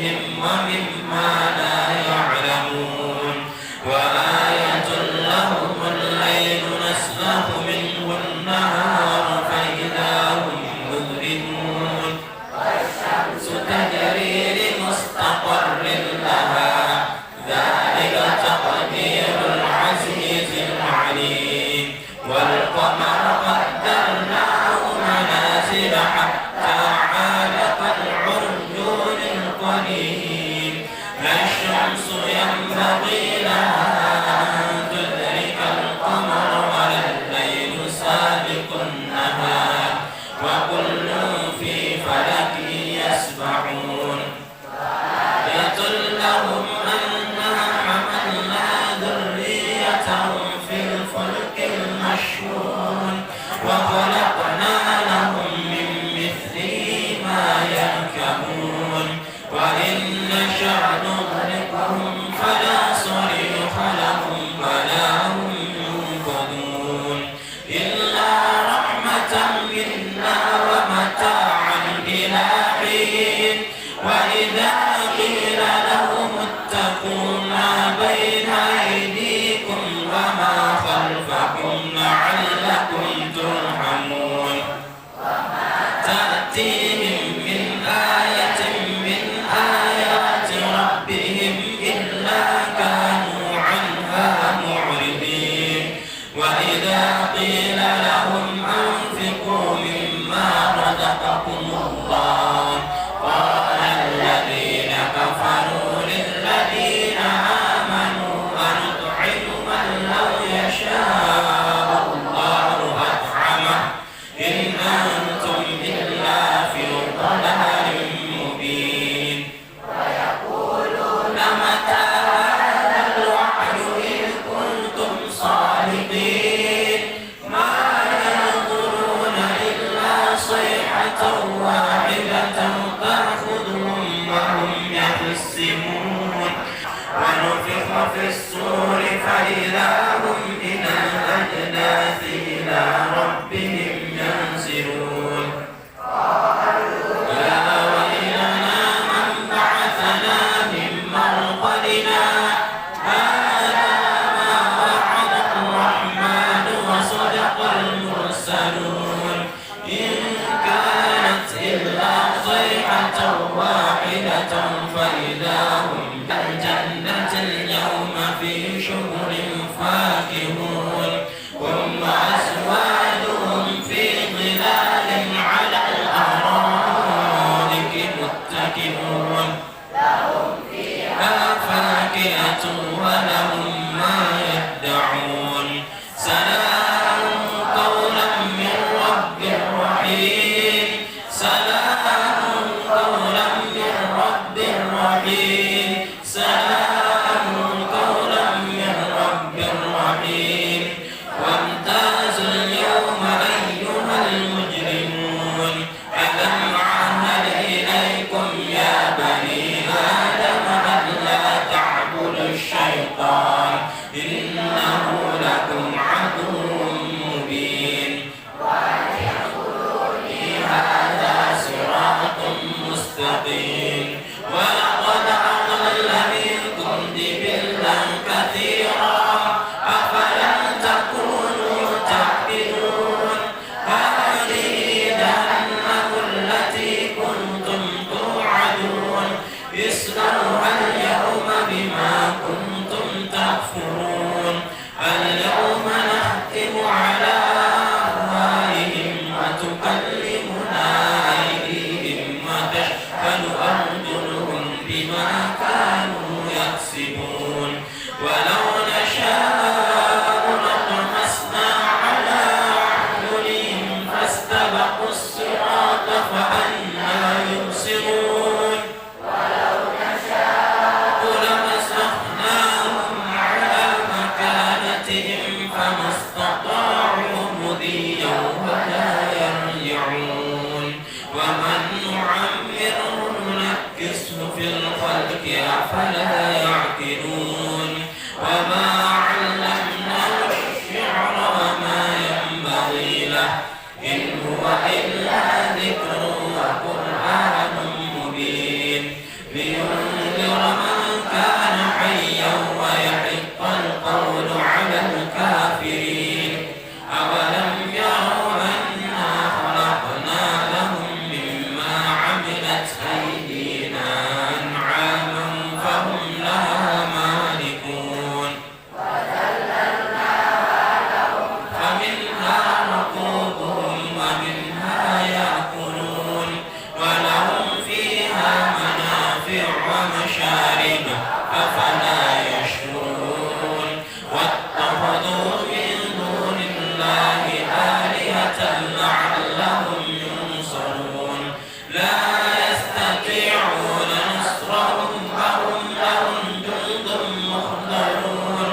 أنفسهم ومما لا يعلمون وآية لهم الليل نسلخ منه النهار فإذا هم مظلمون والشمس تجري لمستقر لها ذلك تقدير العزيز العليم والقمر قدرناه منازل حتى عاد كالعرجون القديم لا الشمس ينبغي لها أن تدرك القمر ولا الليل سابق النهار وكل في فلك يسبحون آية لهم أنا حملنا ذريتهم في الفلك المشحون وخلقنا لهم من مثله ما يركبون وإن نشأ نغرقهم فلا صريخ لهم ولا هم ينقذون إلا رحمة منا ومتاعا إلى حين وإذا قيل لهم اتقوا ما بين أيديكم وما خلفكم لعلكم ترحمون تأتيهم من آية من آيات ربهم إلا كانوا عنها معرضين وإذا قيل لهم أنفقوا مما رزقكم الله قال الذين كفروا للذين آمنوا أنطعم من لو يشاء الله أطعمه إن أنتم إلا في ضلال مبين ويقولون متى هذا الوعد إن كنتم صادقين ما ينظرون إلا صيحة واحدة تأخذهم وهم يخصمون ونفخ في الصور فإذا هم إلى الأجداث إلى ربهم ينزلون يا ويلنا من بعثنا من مرقدنا هذا ما وعد الرحمن وصدق المرسلون إن كانت إلا صيحة واحدة فإذا هم كالجنة اليوم في شغل فاكهون هم وأزواجهم في ظلال على الأرائك متكئون لهم فيها فاكهة ولهم ما يدعون سلام قولا من رب رحيم سلام قولا من رب رحيم سلام قولا من رب رحيم وامتازوا اليوم أيها المجرمون ألم أعهد إليكم يا بني آدم ألا تعبدوا الشيطان إنه لكم عدو مبين وأن اعبدوني هذا صراط مستقيم ولقد أضل منكم جبلا كثيرا أفلم تكونوا تعقلون هذه جهنم التي كنتم توعدون اصلوها اليوم بما كنتم تكفرون اليوم نختم على أفواههم وتكلمنا أيديهم وتشهد أرجلهم بما كانوا يكسبون ولو نشاء لطمسنا على أعينهم فاستبقوا الصراط فأنى يبصرون ولو نشاء لمسخناهم على مكانتهم فما استطاعوا مضيا ولا يرجعون ومن نعمره ننكسه في الخلق أفلا يعقلون وما علمناه الشعر وما ينبغي له إن هو إلا ذكر وقرآن مبين لينذر من كان حيا ويحق القول على الكافرين أولم يروا أنا خلقنا لهم مما عملت أيدينا أنعاما فهم لها مالكون فمنها ركوبهم ومنها يأكلون ولهم فيها منافع ومشارب أفلا يشكرون واتخذوا من دون الله آلهة لعلهم ينصرون لا يستطيعون نصرهم وهم لهم جند مخضرون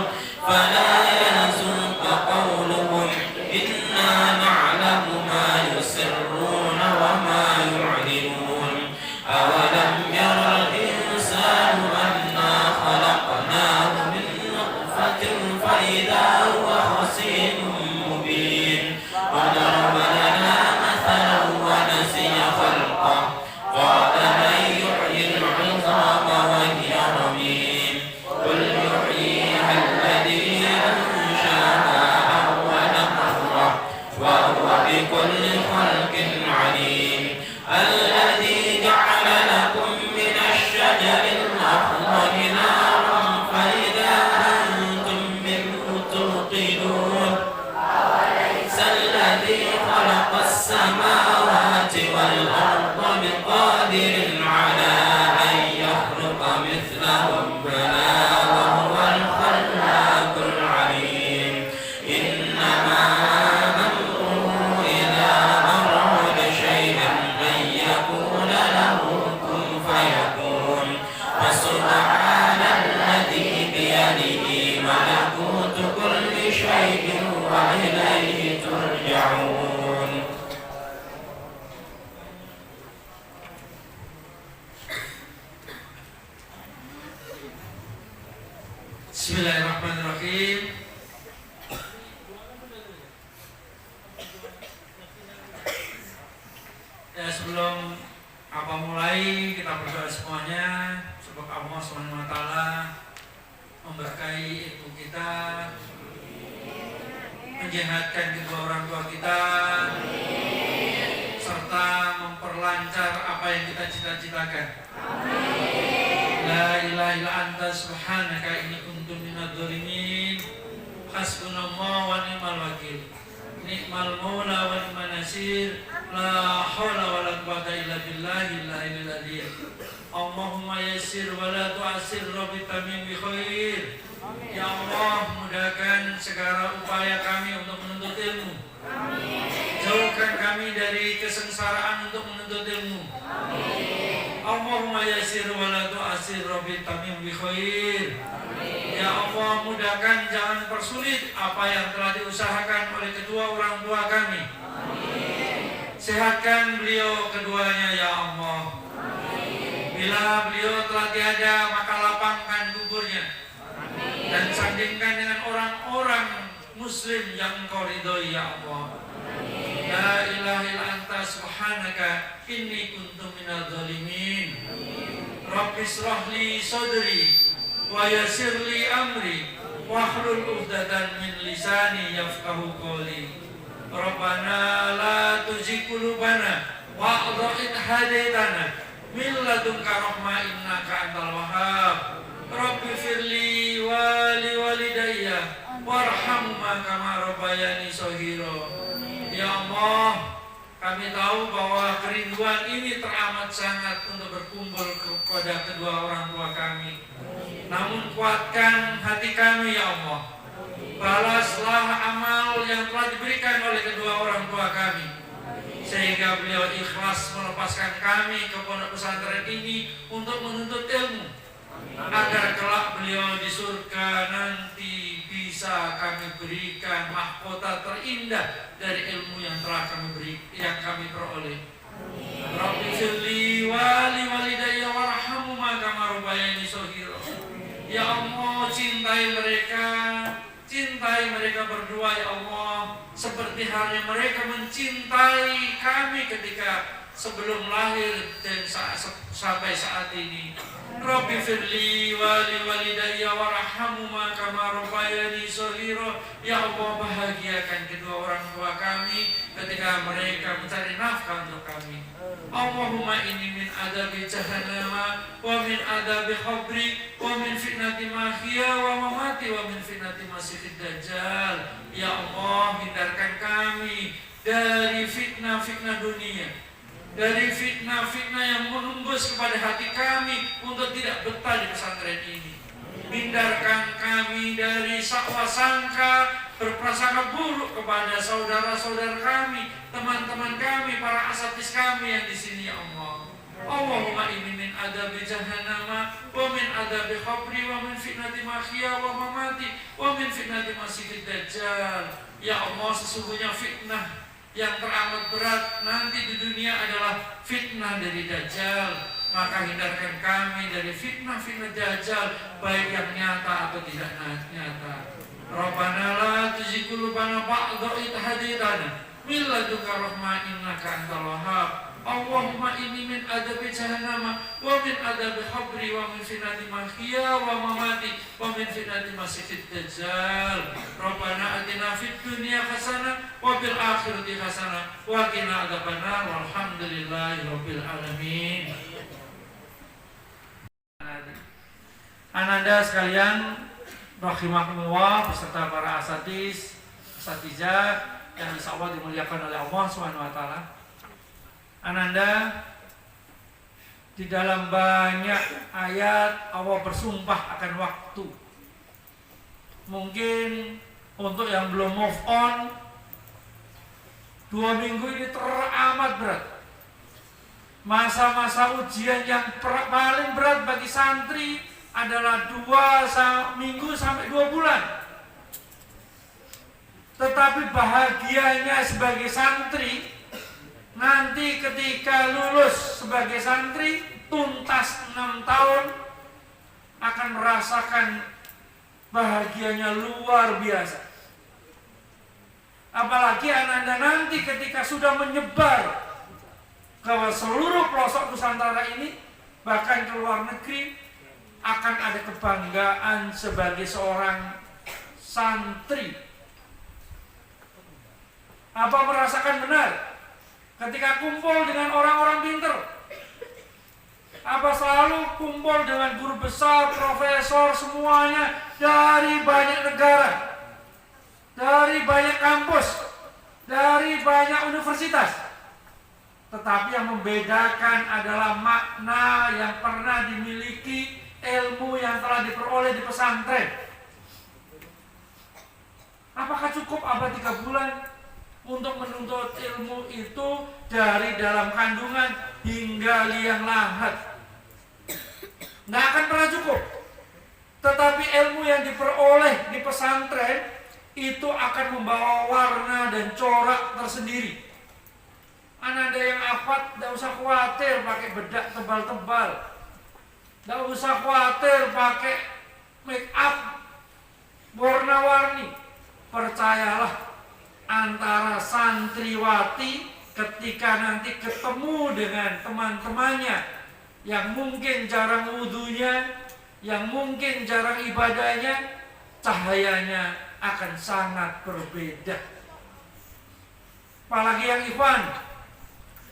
فلا يحزنك قولهم إنا نعلم ما يسرون وما يعلنون أولم ير الإنسان أنا خلقناه من نطفة فإذا هو خصيم مبين وضرب لنا مثلا ونسي خلقه قال من يحيي العظام وهي رميم قل يحييها الذي أنشاها أول مرة وهو بكل خلق عليم الذي جعل لكم من الشجر الأخضر نارا فإذا أنتم منه توقدون أوليس الذي خلق السماوات والأرض بقادر على أن يخلق مثلهم بلى وهو الخلاق العليم إنما أمره إذا أراد شيئا أن يقول له كن فيكون فسبحان الذي بيده ملكوت كل شيء وإليه ترجعون. Bismillahirrahmanirrahim. Ya, sebelum mulai kita berdoa semuanya semoga Allah SWT memberkahi ilmu kita, menyehatkan kedua orang tua kita, serta memperlancar apa yang kita cita-citakan. La ilaha illa anta subhanaka inni kuntu minadz dzalimin. Hasbunallahu wa ni'mal wakil. Ni'mal maula wa ni'man nasir. La haula wa la quwwata illa billahil aliyyil azim. Allahumma yassir wa la tu'assir rabbi tamim bi khair. Ya Allah, mudahkan segala upaya kami untuk menuntut ilmu. Jauhkan kami dari kesengsaraan untuk menuntut ilmu. Allahumma yassir wa la tu'assir rabbi tamim bi khair. Ya Allah, mudahkan, jangan persulit apa yang telah diusahakan oleh kedua orang tua kami. Sehatkan beliau keduanya ya Allah. Bila beliau telah tiada, maka lapangkan kuburnya dan sandingkan dengan orang-orang muslim yang Engkau ridhoi ya Allah. La ilaha illa anta subhanaka inni kuntu minadz dzalimin. Rabbi shrah li sadri wa yassir li amri wahlul 'uqdatam min lisani yafqahu qawli. Rabbana la tuzigh qulubana wa'dh idh hadaitana min ladunka rahmah innaka antal wahhab. Rabbi firli wa li walidayya warhamhuma kama rabbayani shaghira. Ya Allah, kami tahu bahwa kerinduan ini teramat sangat untuk berkumpul kepada kedua orang tua kami. Namun kuatkan hati kami ya Allah. Balaslah amal yang telah diberikan oleh kedua orang tua kami, sehingga beliau ikhlas melepaskan kami ke pondok pesantren ini untuk menuntut ilmu, agar kelak beliau di surga nanti bisa kami berikan mahkota terindah dari ilmu yang telah kami peroleh. Rabbi firli wa li walidayya warhamhuma kama rabbayani shaghira. Ya Allah, cintai mereka berdua ya Allah, seperti halnya mereka mencintai kami ketika sebelum lahir dan sampai saat ini. Rabbi firli wali walidayya warhamhuma kama rabbayani shaghira. Ya Allah, bahagiakan kedua orang tua kami ketika mereka mencari nafkah untuk kami. Allahumma inni min adabi jahannam wa min adabi qabri wa min fitnati mahya wa mamati wa min fitnati masiihid dajjal. Ya Allah, hindarkan kami dari fitnah-fitnah dunia, dari fitnah-fitnah yang menembus kepada hati kami untuk tidak betah di pesantren ini. Hindarkan kami dari sakwa sangka, berprasangka buruk kepada saudara-saudara kami, teman-teman kami, para asatis kami yang di sini, ya Allah. Allahumma inni min adabi jahannam wa min adabi qabri wa min fitnati mahya wa mamati wa min fitnati masiihid dajjal. Ya Allah, sesungguhnya fitnah yang teramat berat nanti di dunia adalah fitnah dari Dajjal. Maka hindarkan kami dari fitnah-fitnah Dajjal, baik yang nyata atau tidak nyata. Rabbana la tuzigh qulubana ba'da idh hadaytana min ladunka rahmah innaka antal wahhab. Allahumma inni min adabi jahannam wa min adabi qabri wa min fitnati mahya wa mamati wa min fitnati masiihid dajjal. Rabbana atina fid dunya hasanah wa fil akhirati hasanah wa qina adzabannar. Walhamdulillahi rabbil alamin. Ananda sekalian rahimakumullah beserta para asatizah yang insyaallah dimuliakan oleh Allah Subhanahu wa taala. Ananda, di dalam banyak ayat Allah bersumpah akan waktu. Mungkin untuk yang belum move on, 2 minggu ini teramat berat. Masa-masa ujian yang paling berat bagi santri adalah 2 minggu sampai 2 bulan. Tetapi bahagianya sebagai santri, nanti ketika lulus sebagai santri, tuntas 6 tahun, akan merasakan bahagianya luar biasa. Apalagi Ananda nanti ketika sudah menyebar ke seluruh pelosok Nusantara ini, bahkan ke luar negeri, akan ada kebanggaan sebagai seorang santri. Apa merasakan benar ketika kumpul dengan orang-orang pinter? Apa selalu kumpul dengan guru besar, profesor, semuanya dari banyak negara, dari banyak kampus, dari banyak universitas? Tetapi yang membedakan adalah makna yang pernah dimiliki, ilmu yang telah diperoleh di pesantren. Apakah cukup abad 3 bulan untuk menuntut ilmu itu dari dalam kandungan hingga liang lahat? Nggak akan pernah cukup. Tetapi ilmu yang diperoleh di pesantren itu akan membawa warna dan corak tersendiri. Ananda yang afat tidak usah khawatir pakai bedak tebal-tebal, tidak usah khawatir pakai make up warna-warni. Percayalah, antara santriwati ketika nanti ketemu dengan teman-temannya yang mungkin jarang wudunya, yang mungkin jarang ibadahnya, cahayanya akan sangat berbeda. Apalagi yang ikhwan,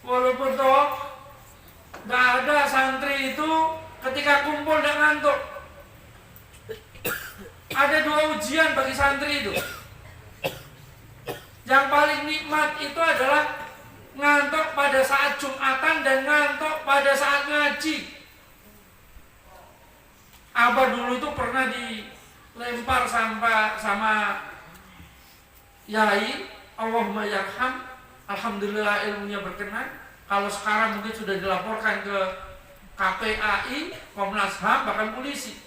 walaupun toh gak ada santri itu ketika kumpul dan ngantuk. Ada 2 ujian bagi santri itu. Yang paling nikmat itu adalah ngantuk pada saat Jumatan dan ngantuk pada saat ngaji. Abah dulu itu pernah dilempar sama yai, Allahumma yarham, alhamdulillah ilmunya berkenan. Kalau sekarang mungkin sudah dilaporkan ke KPAI, Komnas HAM, bahkan polisi.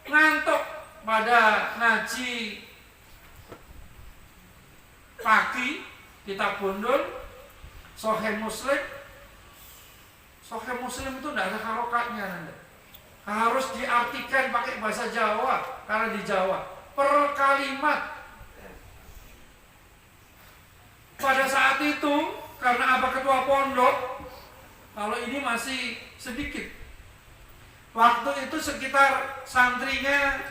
Ngantuk pada ngaji pagi, kitab bundul, Sahih Muslim. Sahih Muslim itu tidak ada harokatnya, Nanda. Harus diartikan pakai bahasa Jawa, karena di Jawa per kalimat. Pada saat itu karena Abah ketua pondok, kalau ini masih sedikit. Waktu itu sekitar santrinya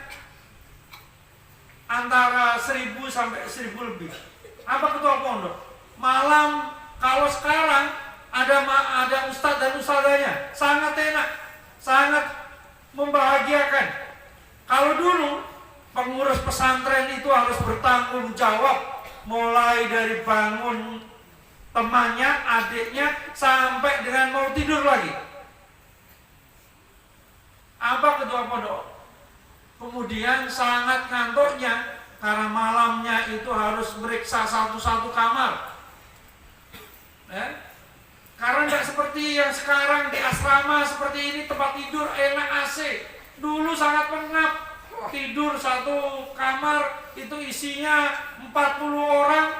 antara 1000 sampai 1000 lebih. Abah ketua pondok. Malam, kalau sekarang ada ustadz dan ustadzanya, sangat enak, sangat membahagiakan. Kalau dulu pengurus pesantren itu harus bertanggung jawab, mulai dari bangun temannya, adiknya, sampai dengan mau tidur lagi. Abah ketua pondok kemudian sangat ngantuknya karena malamnya itu harus meriksa satu-satu kamar. Karena tidak seperti yang sekarang di asrama seperti ini, tempat tidur enak AC. Dulu sangat pengap, tidur satu kamar itu isinya 40 orang.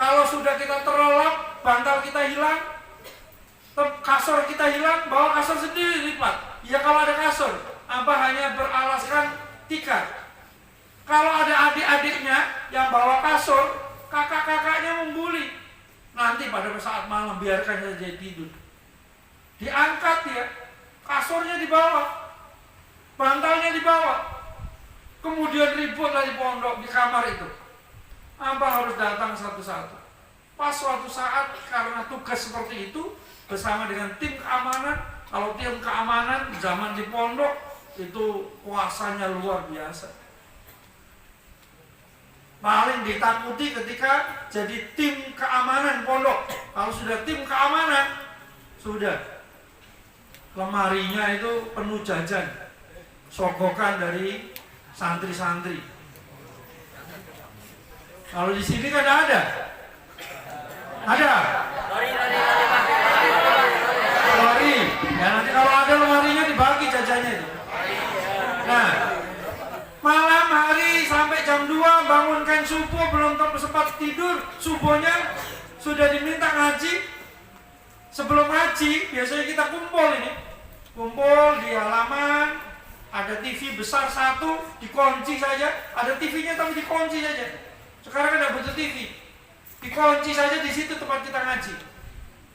Kalau sudah kita terlelap, bantal kita hilang, kasur kita hilang, bawa kasur sendiri lipat. Ya kalau ada kasur, Abah hanya beralaskan tikar. Kalau ada adik-adiknya yang bawa kasur, kakak-kakaknya membuli. Nanti pada saat malam biarkan saja tidur. Diangkat ya, kasurnya dibawa, bantalnya dibawa. Kemudian ribut lagi pondok di kamar itu. Abah harus datang satu-satu. Pas suatu saat karena tugas seperti itu bersama dengan tim keamanan. Kalau tim keamanan zaman di pondok itu kuasanya luar biasa. Paling ditakuti ketika jadi tim keamanan pondok. Kalau sudah tim keamanan, sudah lemarinya itu penuh jajan, sogokan dari santri-santri. Kalau di sini kan ada. Lemari. Ya nanti kalau ada lemarinya dibagi jajannya itu. Nah, malam hari sampai jam 2 bangunkan subuh, belum sempat tidur, subuhnya sudah diminta ngaji. Sebelum ngaji biasanya kita kumpul di halaman, ada TV besar satu, dikunci saja, ada TV-nya tapi dikunci saja. Sekarang ada butuh TV, dikunci saja di situ tempat kita ngaji.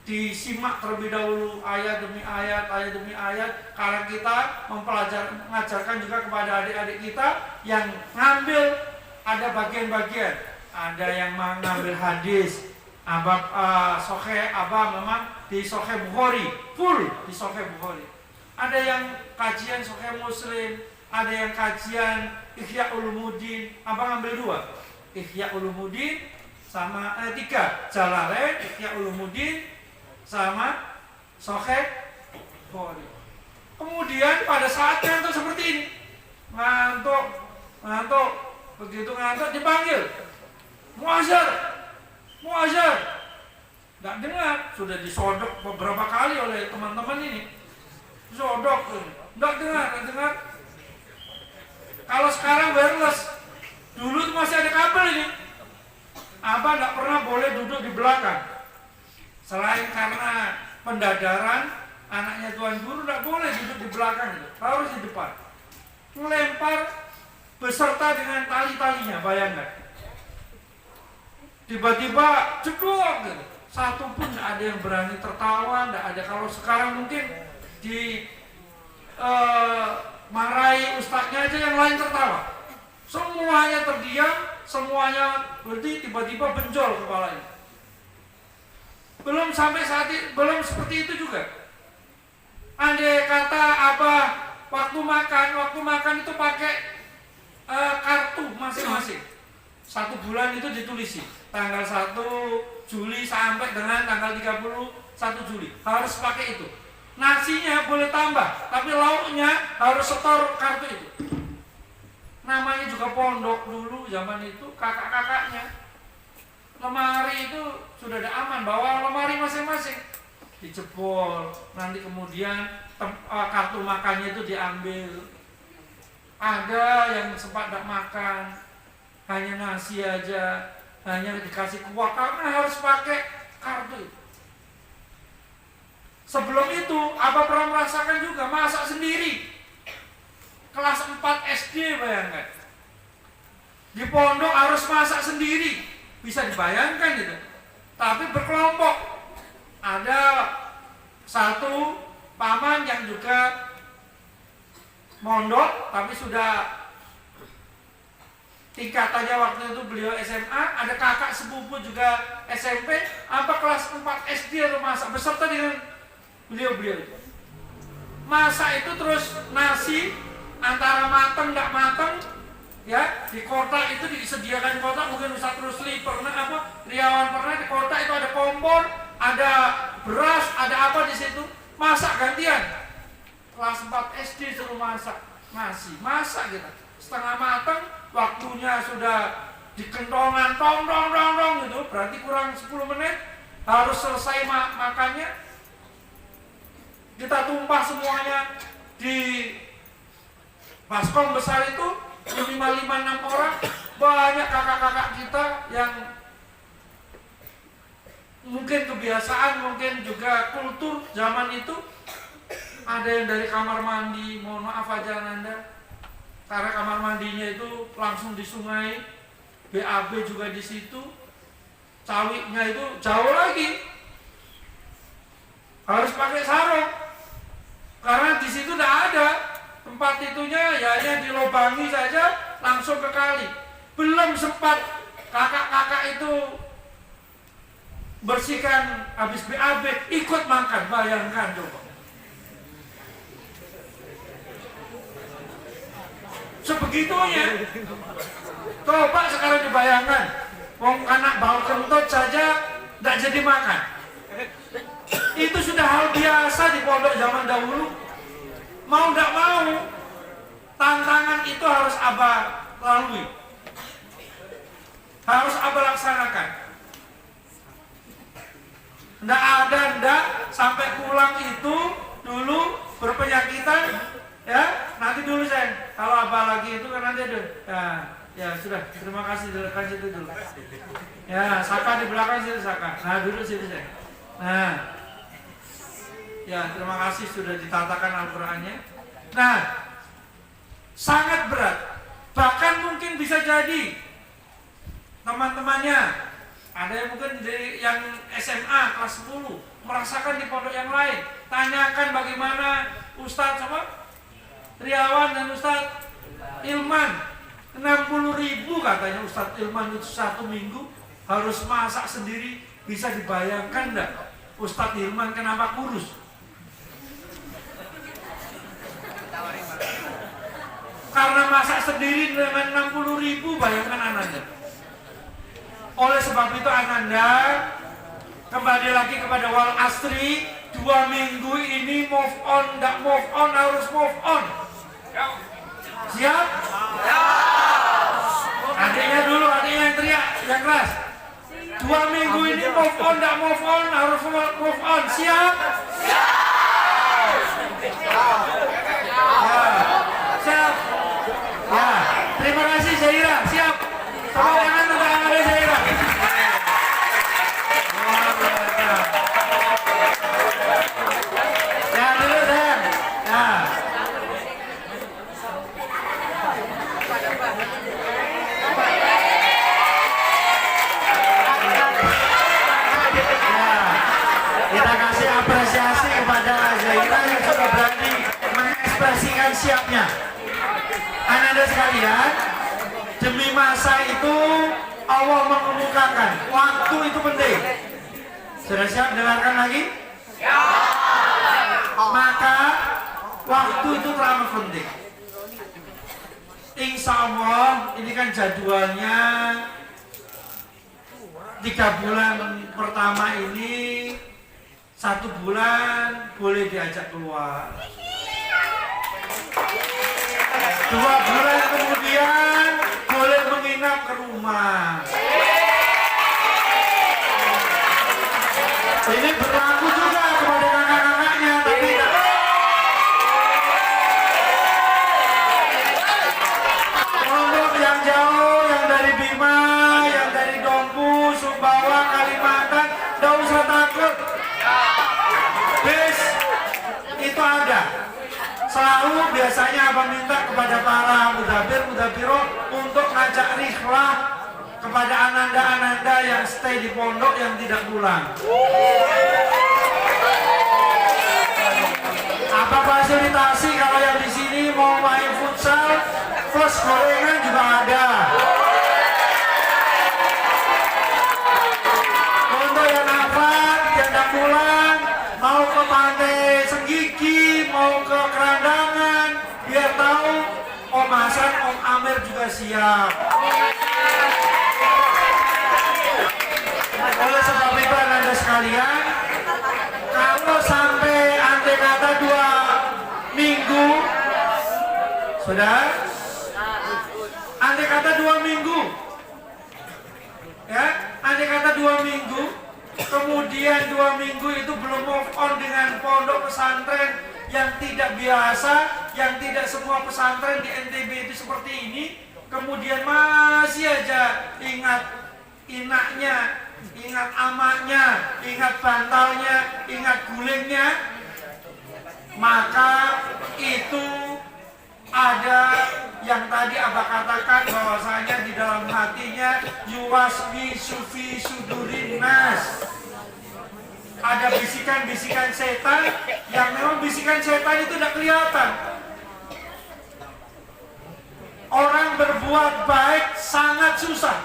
Disimak terlebih dahulu ayat demi ayat karena kita mengajarkan juga kepada adik-adik kita yang ngambil, ada bagian-bagian, ada yang mengambil hadis, Abah memang di Sahih Bukhari, full di Sahih Bukhari. Ada yang kajian Sahih Muslim, ada yang kajian Ihya Ulumuddin. Abah ngambil 2, Ihya Ulumuddin sama 3, Jalalain, Ihya Ulumuddin sama Sahih Bukhari. Kemudian pada saat ngantuk seperti ini, ngantuk, begitu ngantuk dipanggil, muazar, nggak dengar, sudah disodok beberapa kali oleh teman-teman ini, sodok, nggak dengar. Kalau sekarang wireless, dulu itu masih ada kabel ini. Abah nggak pernah boleh duduk di belakang. Selain karena pendadaran, anaknya Tuan Guru nggak boleh duduk di belakang itu, harus di depan. Melempar beserta dengan tali-talinya, bayangkan. Tiba-tiba jedok gitu. Satu pun nggak ada yang berani tertawa, nggak ada. Kalau sekarang mungkin di marahi ustadznya aja yang lain tertawa. Semuanya terdiam, semuanya berarti tiba-tiba benjol kepalanya. Belum sampai saat itu, belum seperti itu juga. Andai kata Abah waktu makan itu pakai kartu masing-masing. 1 bulan itu ditulisi tanggal 1 Juli sampai dengan tanggal 31 Juli harus pakai itu. Nasinya boleh tambah, tapi lauknya harus setor kartu itu. Namanya juga pondok dulu zaman itu, kakak-kakaknya. Lemari itu sudah ada aman, bawa lemari masing-masing, dijebol, nanti kemudian kartu makannya itu diambil. Ada yang sempat tidak makan, hanya nasi aja, hanya dikasih kuah karena harus pakai kartu itu. Sebelum itu, Abah pernah merasakan juga masak sendiri. Kelas 4 SD bayangkan. Di pondok harus masak sendiri. Bisa dibayangkan gitu. tapi berkelompok. Ada satu paman yang juga mondok, tapi sudah tingkatannya waktu itu beliau SMA. Ada kakak sepupu juga SMP, apa kelas 4 SD atau masak beserta dengan beliau itu. Masak itu terus nasi antara matang nggak matang, ya di kotak itu disediakan kotak. Mungkin Ustaz Rusli pernah Riawan pernah di kotak itu ada kompor, ada beras, ada apa di situ. Masak gantian. Kelas 4 SD suruh masak nasi, masak gitu. Setengah matang, waktunya sudah dikentongan tong gitu, berarti kurang 10 menit harus selesai makannya. Kita tumpah semuanya di baskom besar itu, minimal 5-6 orang. Banyak kakak-kakak kita yang mungkin kebiasaan, mungkin juga kultur zaman itu. Ada yang dari kamar mandi, mohon maaf aja Nanda, karena kamar mandinya itu langsung di sungai, BAB juga di situ, cawiknya itu jauh lagi, harus pakai sarung, karena di situ tidak ada tempat itunya, ya hanya dilobangi saja langsung ke kali. Belum sempat kakak-kakak itu bersihkan habis BAB, ikut makan, bayangkan coba. Sebegitunya. Coba sekarang dibayangkan, wong anak bau kentut saja tidak jadi makan. Itu sudah hal biasa di pondok zaman dahulu. Mau tidak mau, tantangan itu harus Abah lalui, harus Abah laksanakan. Ndak sampai pulang itu dulu berpenyakitan. Ya, nanti dulu saya. Kalau Abah lagi itu kan nanti ada. Ya sudah. Terima kasih dekat situ dulu. Ya, Saka di belakang situ Saka. Nah, duduk situ saya. Nah, ya terima kasih sudah ditatakan Al-Qur'annya. Nah, sangat berat. Bahkan mungkin bisa jadi teman-temannya ada yang mungkin dari yang SMA kelas 10 merasakan di pondok yang lain. Tanyakan bagaimana Ustadz sama Riawan dan Ustadz Ilman, 60.000 katanya Ustadz Ilman itu 1 minggu harus masak sendiri. Bisa dibayangkan enggak Ustadz Ilman kenapa kurus? Karena masak sendiri dengan 60.000, bayangkan Ananda. Oleh sebab itu Ananda kembali lagi kepada wal asri, 2 minggu ini move on, enggak move on, harus move on. Siap? Adiknya dulu, adiknya yang teriak, yang keras. 2 minggu ini move on, enggak move on, harus move on. Siap? Siap? Ya, terima kasih Zaira. Siap? Tepuk tangan untuk Anda Zaira. Ya, dulu sayang. Ya. Kita kasih apresiasi kepada Zaira yang sudah berani mengekspresikan siapnya. Anak-anak sekalian, demi masa itu Allah mengemukakan waktu itu penting. Sudah siap dengarkan lagi? Ya. Maka waktu itu terlalu penting. Insya Allah ini kan jadwalnya 3 bulan pertama ini, 1 bulan boleh diajak keluar, 2 bulan kemudian boleh menginap ke rumah. Ini berlaku juga kepada kakak-kakaknya, tapi untuk yang jauh, yang dari Bima, yang dari Dompu, Sumbawa, Kalimantan, tidak usah takut. Bis itu ada. Selalu biasanya Abang minta kepada para mudabir, mudabiro untuk ngajak rihlah kepada ananda-ananda yang stay di pondok yang tidak pulang. Apa fasilitasi kalau yang di sini mau main futsal, plus gorengan juga ada. Untuk yang nafas, yang tidak pulang, mau ke pantai Senggigi, mau ke Kerandangan, biar tahu Om Hasan, Om Amir juga siap. Oleh sebab itu Anda sekalian, kalau sampai andai kata 2 minggu, sudah? Andai kata 2 minggu, ya, andai kata 2 minggu, kemudian 2 minggu itu belum move on dengan pondok pesantren yang tidak biasa, yang tidak semua pesantren di NTB itu seperti ini, kemudian masih aja ingat inaknya, ingat amaknya, ingat bantalnya, ingat gulingnya, maka itu ada yang tadi Abah katakan bahwasanya di dalam hatinya yuwaswi sufi sudurin nas. Ada bisikan-bisikan setan yang memang bisikan setan itu tidak kelihatan. Orang berbuat baik sangat susah,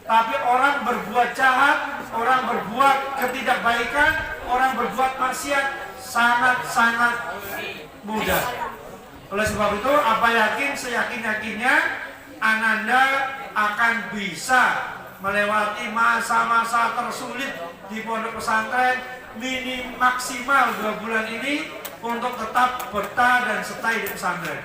tapi orang berbuat jahat, orang berbuat ketidakbaikan, orang berbuat maksiat sangat-sangat mudah. Oleh sebab itu, apa yakin seyakin-yakinnya Ananda akan bisa melewati masa-masa tersulit di pondok pesantren maksimal 2 bulan ini untuk tetap betah dan stay di pesantren.